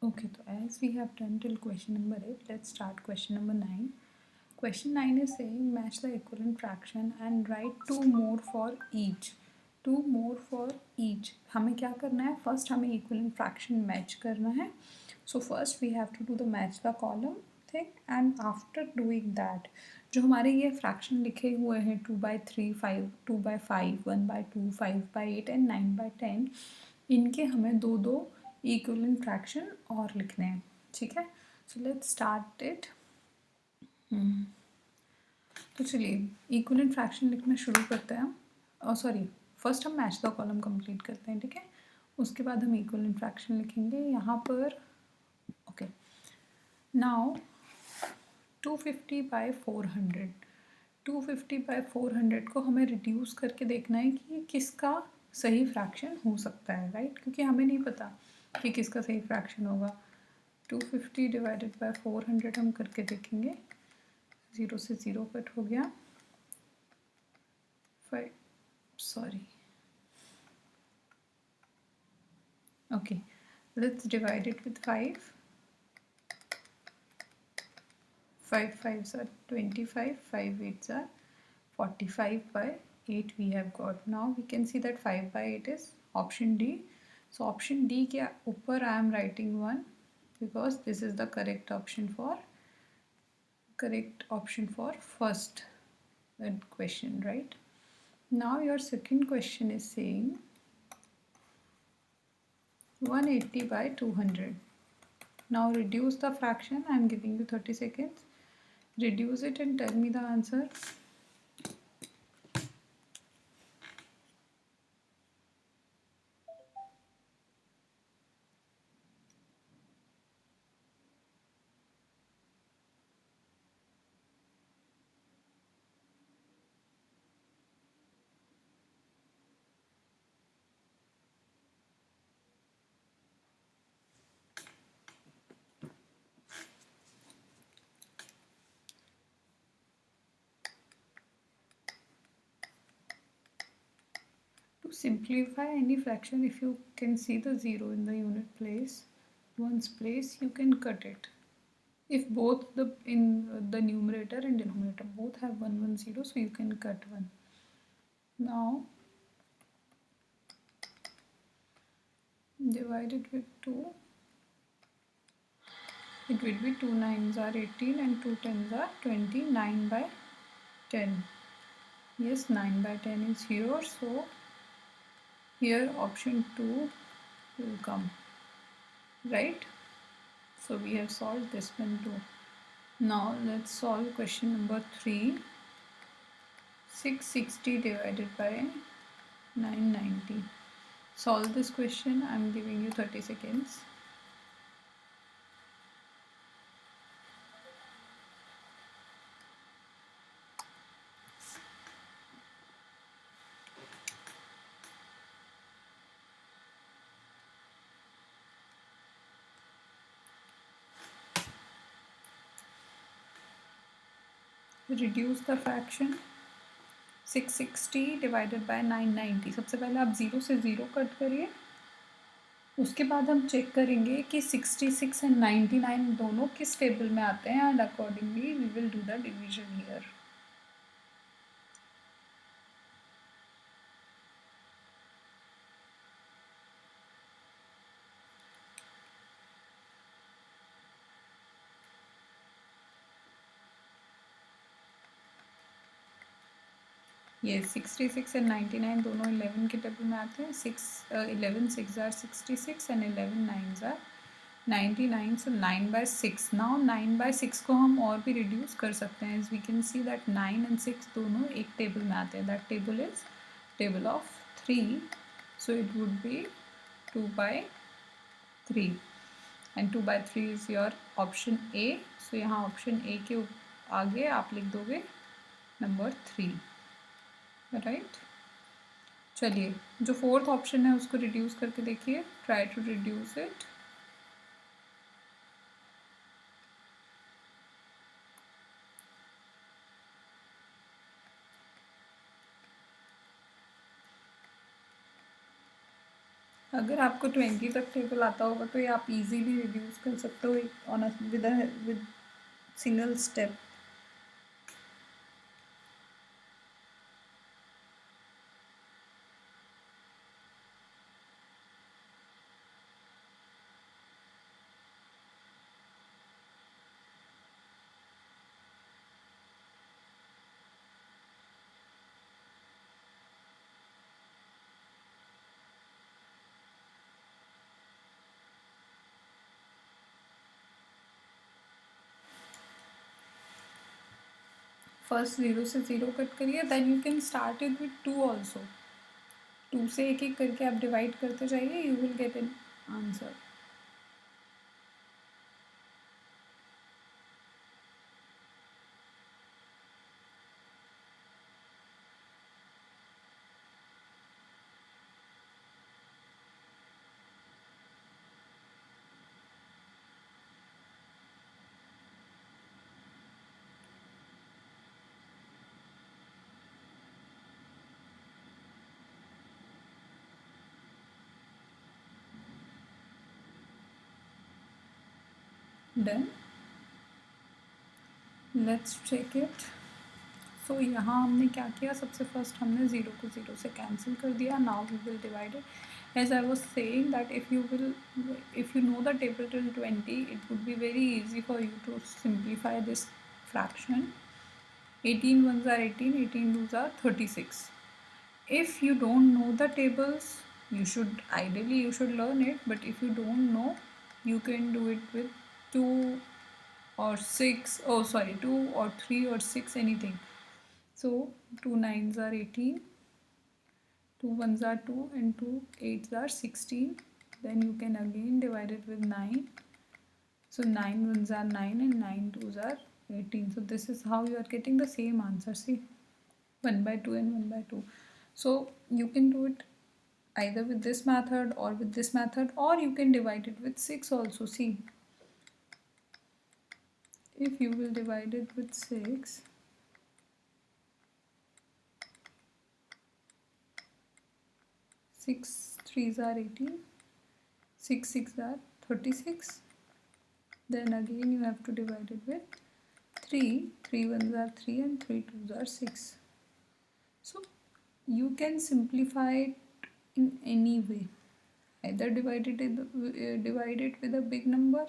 Okay, so as we have done till question number 8, let's start question number 9. Question 9 is saying match the equivalent fraction and write two more for each. Two more for each. हमें क्या करना है? First हमें equivalent fraction match करना है. So first we have to do the match the column thing, and after doing that जो हमारे ये fraction लिखे हुए हैं 2/3, 5, 2/5, 1/2, 5/8 and 9/10, इनके हमें दो दो इक्विवेलेंट फ्रैक्शन और लिखने हैं. ठीक है, सो लेट्स स्टार्ट इट. तो चलिए इक्विवेलेंट फ्रैक्शन लिखना शुरू करते हैं. और सॉरी, फर्स्ट हम मैच द कॉलम कंप्लीट करते हैं. ठीक है, उसके बाद हम इक्विवेलेंट फ्रैक्शन लिखेंगे यहाँ पर. ओके, नाउ 250/400, 250/400 को हमें रिड्यूस करके देखना है कि किसका सही फ्रैक्शन हो सकता है, राइट? क्योंकि हमें नहीं पता कि किसका सही फ्रैक्शन होगा. 250/400 हम करके देखेंगे. 0 से 0 कट हो गया. 5, sorry. Okay, let's divide it with 5. 5 5s are 25, 5 8s are 45/8 we have got. Now we can see that 5/8 is option D. So option D के ऊपर I am writing 1 because this is the correct option for first question, right? Now your second question is saying 180/200. Now reduce the fraction. I am giving you 30 seconds. Reduce it and tell me the answer. To simplify any fraction, if you can see the 0 in the unit place, ones place, you can cut it. If both the numerator and denominator both have 1 1 0, so you can cut 1. Now divide it with 2. It will be 2 9s are 18 and 2 10s are 20. 9/10. Yes, 9/10 is here, so here option 2 will come, right? So we have solved this one too. Now let's solve question number 3. 660 divided by 990. Solve this question. I am giving you 30 seconds. Reduce the fraction. 660 divided by 990. सबसे पहले आप 0 से 0 cut करिए. उसके बाद हम check करेंगे कि 66 एंड 99 दोनों किस टेबल में आते हैं, and accordingly we will do the division here. ये 66 एंड 99 दोनों 11 के टेबल में आते हैं. 11 6 are 66 and 11 9s are 99. So 9/6. Now 9/6 को हम और भी रिड्यूस कर सकते हैं. As we can see that 9 and 6 दोनों एक टेबल में आते हैं. That table is table of 3. So it would be 2/3 and 2/3 is your option A. So यहाँ ऑप्शन ए के आगे आप लिख दोगे नंबर 3, राइट? चलिए, जो फोर्थ ऑप्शन है उसको रिड्यूस करके देखिए. Try to reduce it. अगर आपको 20 तक टेबल आता होगा तो ये आप इजीली रिड्यूस कर सकते हो on with single step. First 0 से 0 कट करिए, then you can start it with 2 also. 2 से एक एक करके आप डिवाइड करते जाइए, you will get an answer. Done. Let's check it. So यहाँ हमने क्या किया, सबसे फर्स्ट हमने 0 को 0 से कैंसिल कर दिया. Now we will divide it. As I was saying that if you know the table till 20, it would be very easy for you to simplify this fraction. 18 ones are 18, 18 twos are 36. If you don't know the tables, you should learn it, but if you don't know, you can do it with 2 or 6, 2 or 3 or 6, anything. So 2 nines are 18, 2 ones are 2, and 2 eights are 16. Then you can again divide it with 9. So 9 ones are 9 and 9 twos are 18. So this is how you are getting the same answer. See, 1 by 2 and 1 by 2. So you can do it either with this method or with this method, or you can divide it with 6 also. See, if you will divide it with 6, 6 threes are 18, 6 6 are 36. Then again you have to divide it with 3, 3 ones are 3 and 3 twos are 6. So you can simplify it in any way. Either divide it with a big number,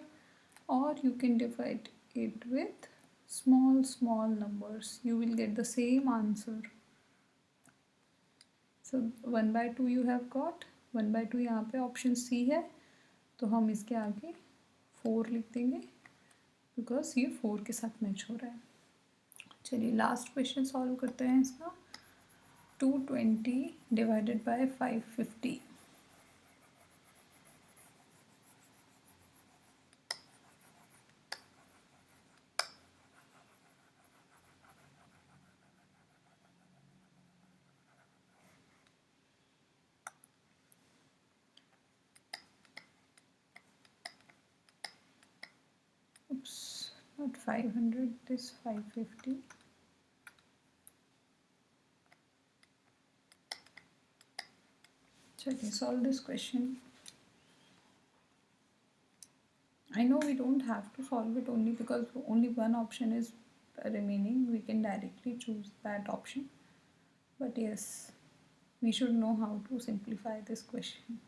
or you can divide it with small numbers. You will get the same answer. So 1 by 2 you have got. 1 by 2 यहाँ पे option C है, तो हम इसके आगे 4 लिख देंगे because ये 4 के साथ मैच हो रहा है. चलिए लास्ट क्वेश्चन सॉल्व करते हैं इसका. 220 divided by 550. Oops, not 500, this 550. Chaliye, solve this question. I know we don't have to solve it only because only one option is remaining. We can directly choose that option. But yes, we should know how to simplify this question.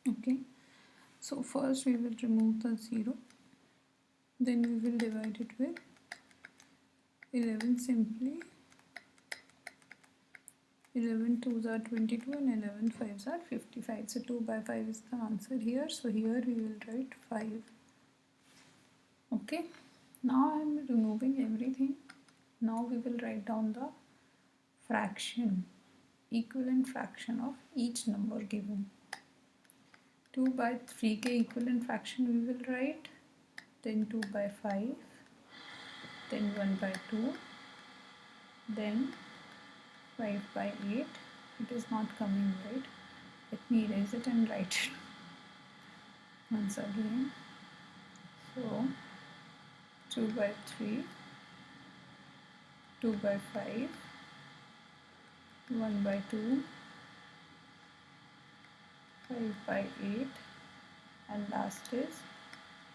Okay, so first we will remove the 0, then we will divide it with 11 simply. 11 twos are 22 and 11 fives are 55. So 2 by 5 is the answer here. So here we will write 5. Okay, Now I am removing everything. Now we will write down the fraction, equivalent fraction of each number given. 2 by 3 के equivalent fraction we will write, then 2 by 5, then 1 by 2, then 5 by 8. It is not coming right. Let me erase it and write it once again. So 2 by 3, 2 by 5, 1 by 2, 5 by 8, and last is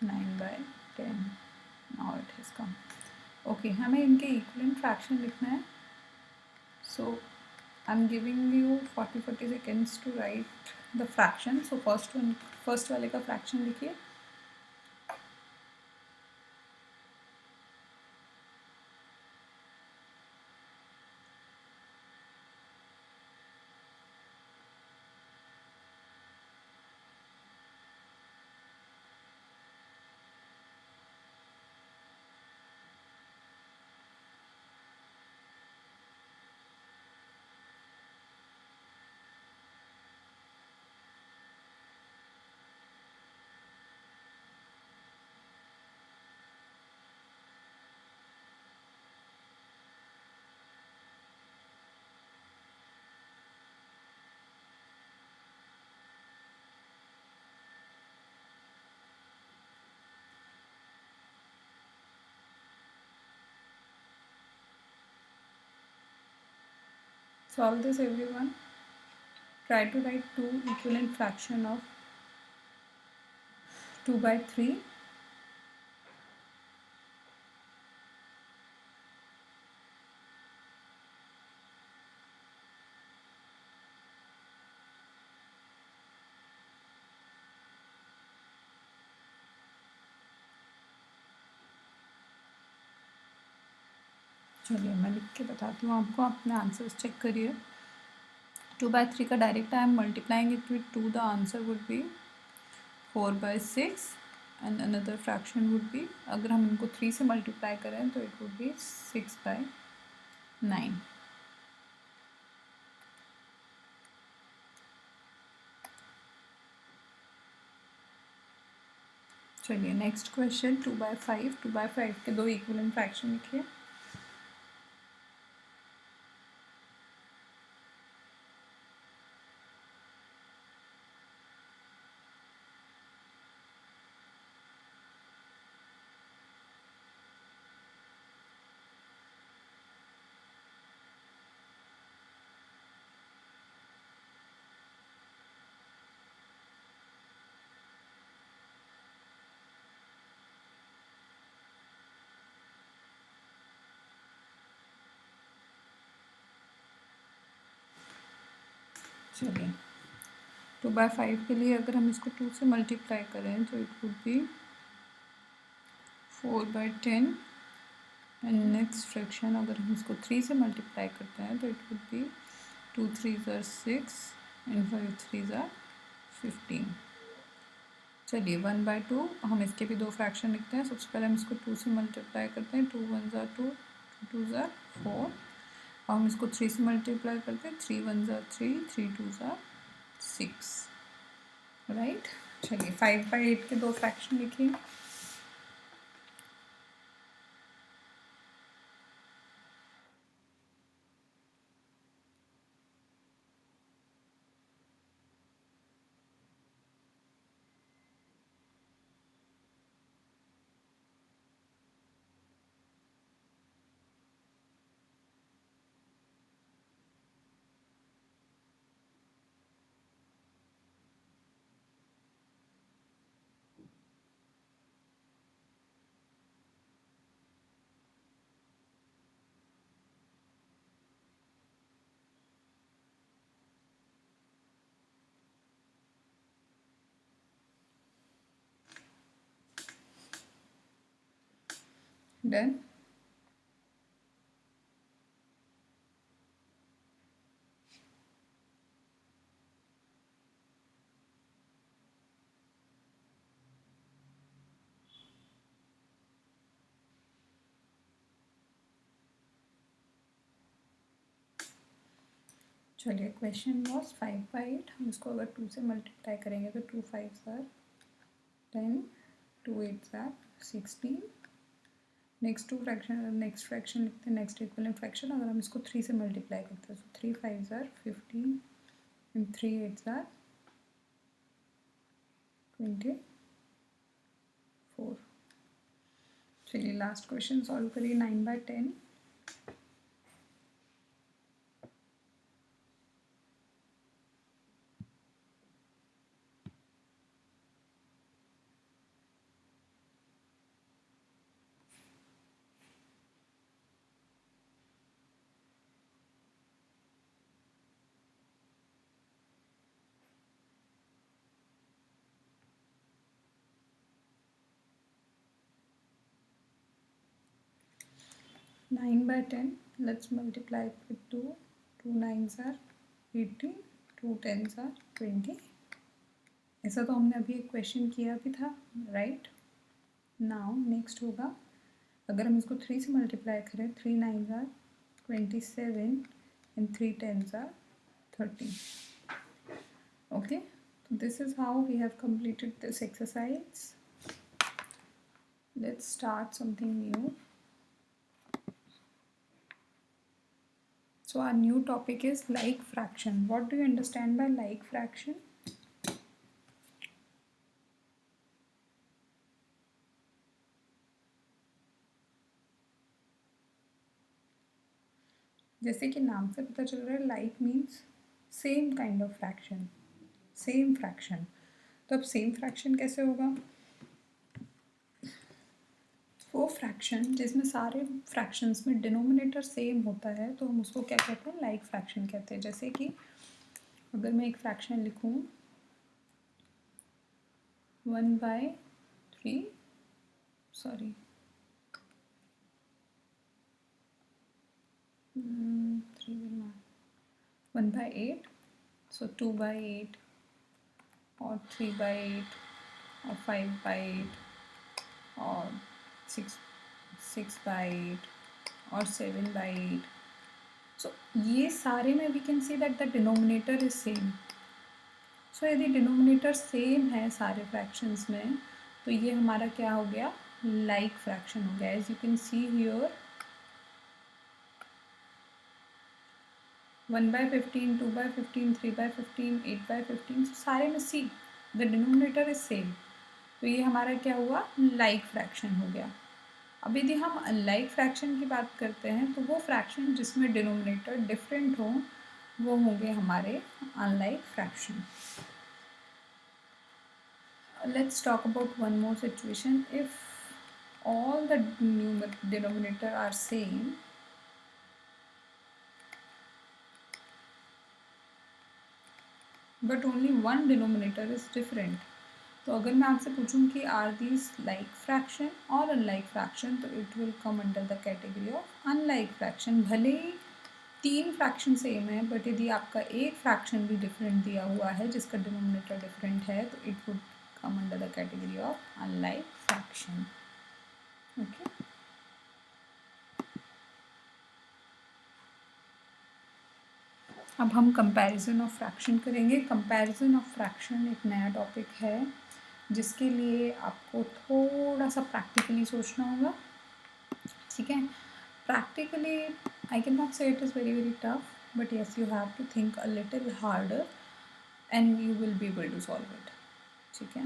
9 by 10. Now it has come. Okay, हमें इनके equivalent fraction लिखना है. So I'm giving you 40 seconds to write the fraction. So first वाले का fraction लिखिए. Solve this everyone. Try to write two equivalent fraction of 2 by 3. चलिए मैं लिख के बताती हूँ आपको, अपने आंसर्स चेक करिए. 2 by 3 का direct I am multiplying it with 2. The answer would be 4 by 6 and another fraction would be, अगर हम इनको 3 से मल्टीप्लाई करें तो इट वुड बी 6 by 9. चलिए नेक्स्ट क्वेश्चन. 2 by 5. 2 by 5 के दो इक्विवेलेंट फ्रैक्शन लिखिए. चलिए 2 by 5 के लिए अगर हम इसको 2 से मल्टीप्लाई करें तो it would B 4 by 10. And next fraction अगर हम इसको 3 से मल्टीप्लाई करते हैं तो it would B 2 3s are 6 and 5 3s are 15. चलिए 1 by 2, हम इसके भी दो फ्रैक्शन लिखते हैं. सबसे पहले हम इसको 2 से मल्टीप्लाई करते हैं. 2 1s are 2, 2 2s are 4. और हम इसको 3 से मल्टीप्लाई करते हैं. 3 1s are 3, 3 2s are 6. Right. चलिए 5 by 8 के दो फ्रैक्शन लिखिए. डन. चलिए, क्वेश्चन वॉज 5/8. हम इसको अगर 2 से मल्टीप्लाई करेंगे तो 2 5s are 10, 2 8s are 16. Next fraction लिखते हैं, नेक्स्ट इक्वलेंट फ्रैक्शन. अगर हम इसको 3 से मल्टीप्लाई करते हैं तो 3 5s are 15 and 3 8s are 24. चलिए लास्ट क्वेश्चन सॉल्व करिए. 9/10. 9/10. Let's multiply it with 2. 2 9s are 18. 2 10s are 20. ऐसा तो हमने अभी एक क्वेश्चन किया भी था, राइट. नाउ नेक्स्ट होगा, अगर हम इसको 3 से मल्टीप्लाई करें, 3 9s are 27 and 3 10s are 30. Okay, so this is how we have completed this exercise. Let's start something new. So our new topic is like fraction. What do you understand by like fraction? जैसे कि नाम से पता चल रहा है, like means same kind of fraction, same fraction. तो अब same fraction कैसे होगा? वो फ्रैक्शन जिसमें सारे फ्रैक्शंस में डिनोमिनेटर सेम होता है तो हम उसको क्या कहते हैं? लाइक फ्रैक्शन कहते हैं. जैसे कि अगर मैं एक फ्रैक्शन लिखूं 1/3, सॉरी 1/8, सो 2/8 और 3/8 और 5/8 और 6/8 और 7/8. सो ये सारे में we can see that the denominator is same. So यदि डिनोमिनेटर सेम है सारे फ्रैक्शंस में तो ये हमारा क्या हो गया? लाइक फ्रैक्शन हो गया. As you can see here 1/15, 2/15, 3/15, 8/15. सारे में see the denominator is same. तो ये हमारा क्या हुआ? लाइक फ्रैक्शन हो गया. अब यदि हम अनलाइक फ्रैक्शन की बात करते हैं तो वो फ्रैक्शन जिसमें डिनोमिनेटर डिफरेंट हो वो होंगे हमारे unlike fraction. Let's talk about one more situation. If all the denominator are same, but only one denominator is different. तो अगर मैं आपसे पूछूं कि आर दीज लाइक फ्रैक्शन और अनलाइक फ्रैक्शन, तो it will come under the category of unlike fraction. भले ही 3 fraction same है बट यदि आपका एक फ्रैक्शन भी डिफरेंट दिया हुआ है जिसका डिनोमिनेटर डिफरेंट है तो it would come under the category of unlike fraction. Okay, अब हम कंपैरिजन ऑफ फ्रैक्शन करेंगे. कंपैरिजन ऑफ फ्रैक्शन एक नया टॉपिक है जिसके लिए आपको थोड़ा सा प्रैक्टिकली सोचना होगा. ठीक है, practically I can not say it is very tough, but yes you have to think a little harder and you will be able to solve it. ठीक है,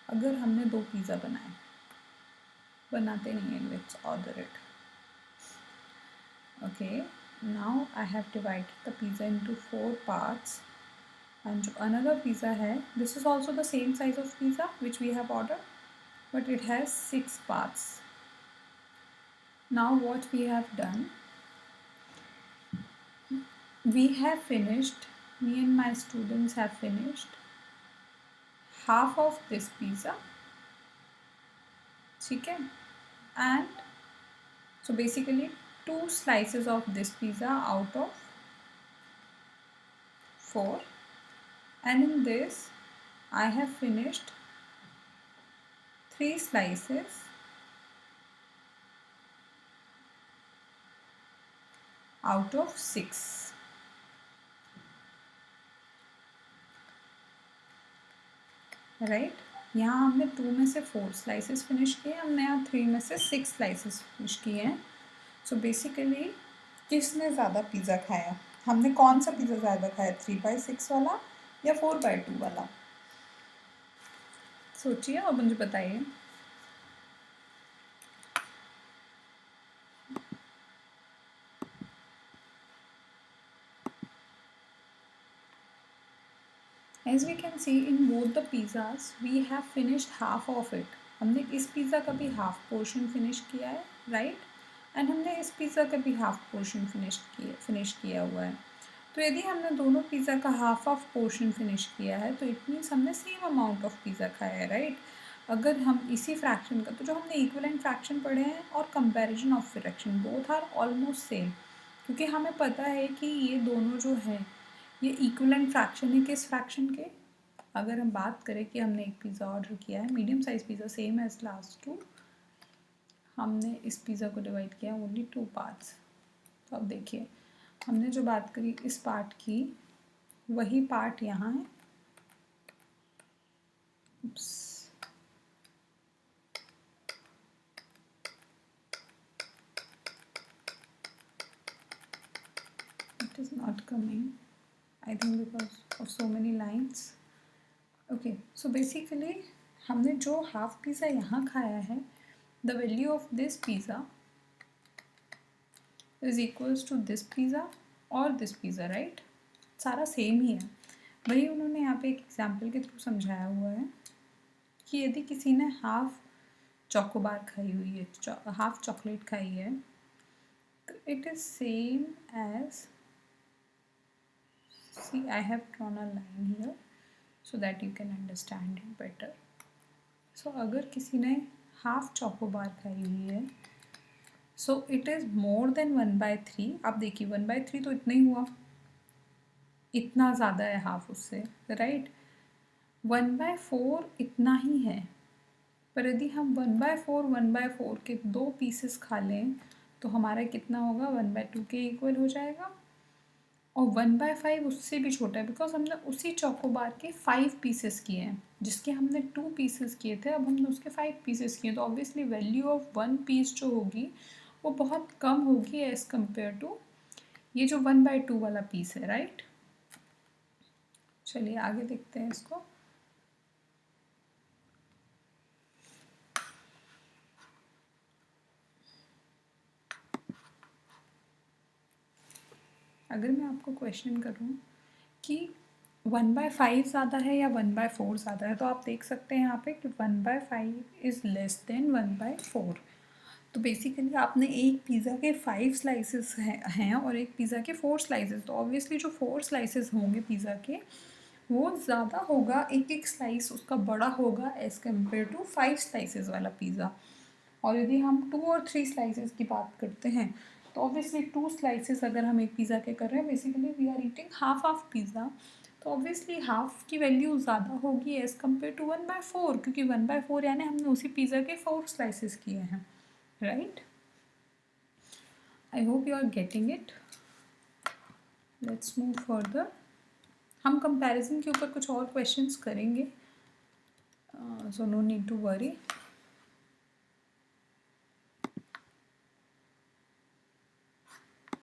अगर हमने 2 पिज़्ज़ा बनाते नहीं हैं, let's order it. Okay, now I have divided the pizza into 4 parts, and जो another pizza है, this is also the same size of pizza which we have ordered, but it has 6 parts. Now what we have done, we have finished, me and my students have finished half of this pizza. ठीक है, and so basically 2 slices of this pizza out of 4, and in this I have finished 3 slices out of 6. Right. यहाँ हमने 2 में से 4 slices finish किए, हमने यहाँ 3 में से 6 स्लाइसेस फिनिश किए हैं। सो बेसिकली किसने ज़्यादा पिज़्ज़ा खाया, हमने कौन सा पिज़्ज़ा ज़्यादा खाया, 3/6 वाला या 4/2 वाला? सोचिए और मुझे बताइए। As we can see in both the pizzas, we have finished half of it. हमने इस पिज़्ज़ा का भी हाफ पोर्शन फिनिश किया है, राइट, एंड हमने इस पिज़्ज़ा का भी हाफ पोर्शन फिनिश किया हुआ है। तो यदि हमने दोनों पिज़्ज़ा का हाफ ऑफ पोर्शन फिनिश किया है तो इट मीन्स हमने सेम अमाउंट ऑफ पिज़्ज़ा खाया है, राइट। अगर हम इसी फ्रैक्शन का, तो जो हमने इक्विवेलेंट फ्रैक्शन पढ़े हैं और comparison of fraction, both are almost same, क्योंकि हमें पता है कि ये दोनों जो है ये इक्विवेलेंट फ्रैक्शन है किस फ्रैक्शन के। अगर हम बात करें कि हमने एक पिज़्ज़ा ऑर्डर किया है, medium size pizza, same as last two, हमने इस पिज़्ज़ा को डिवाइड किया ओनली 2 पार्ट्स। तो अब देखिए, हमने जो बात करी इस पार्ट की, वही पार्ट यहाँ है। It is not coming, I think because of so many lines. Okay, so basically हमने जो हाफ पिज़्ज़ा यहाँ खाया है, the value of this pizza is equals to this pizza और this pizza, right? सारा सेम ही है। वही उन्होंने यहाँ पे एक एग्जाम्पल के थ्रू समझाया हुआ है कि यदि किसी ने हाफ चोकोबार खाई हुई है, हाफ चॉकलेट खाई है, तो it is same as, see I have drawn a line here so that you can understand it better. So अगर किसी ने हाफ चोकोबार खाई हुई है, so it is more than 1/3। आप देखिए 1/3 तो इतना ही हुआ, इतना ज़्यादा है हाफ उससे, राइट। 1/4 इतना ही है, पर यदि हम 1/4 के 2 पीसेस खा लें तो हमारा कितना होगा, 1/2 के इक्वल हो जाएगा। और 1/5 उससे भी छोटा है, बिकॉज हमने उसी चोकोबार के 5 पीसेस किए हैं, जिसके हमने 2 पीसेस किए थे, अब हमने उसके 5 पीसेस किए, तो ऑब्वियसली वैल्यू ऑफ 1 पीस जो होगी वो बहुत कम होगी एज कम्पेयर टू ये जो 1/2 वाला पीस है, राइट। चलिए आगे देखते हैं इसको। अगर मैं आपको क्वेश्चन करूँ कि 1/5 ज़्यादा है या 1/4 ज़्यादा है, तो आप देख सकते हैं यहाँ पे कि 1/5 इज़ लेस देन 1/4। तो बेसिकली आपने एक पिज़्ज़ा के 5 स्लाइसेस हैं और एक पिज़्ज़ा के 4 स्लाइसेस, तो ऑब्वियसली जो 4 स्लाइसेस होंगे पिज़्ज़ा के वो ज़्यादा होगा, एक एक स्लाइस उसका बड़ा होगा एज़ कम्पेयर टू 5 स्लाइसेस वाला पिज़्ज़ा। और यदि हम 2 और 3 स्लाइसेस की बात करते हैं तो ऑब्वियसली 2 स्लाइसेस अगर हम एक पिज़्ज़ा के कर रहे हैं, basically we are eating half of pizza, तो ऑब्वियसली हाफ की वैल्यू ज़्यादा होगी एज़ कम्पेयर टू 1/4, क्योंकि 1/4 यानी हमने उसी पिज़्ज़ा के 4 स्लाइसेस किए हैं, right. I hope you are getting it. Let's move further. हम कंपैरिजन के ऊपर कुछ और क्वेश्चंस करेंगे, so no need to worry.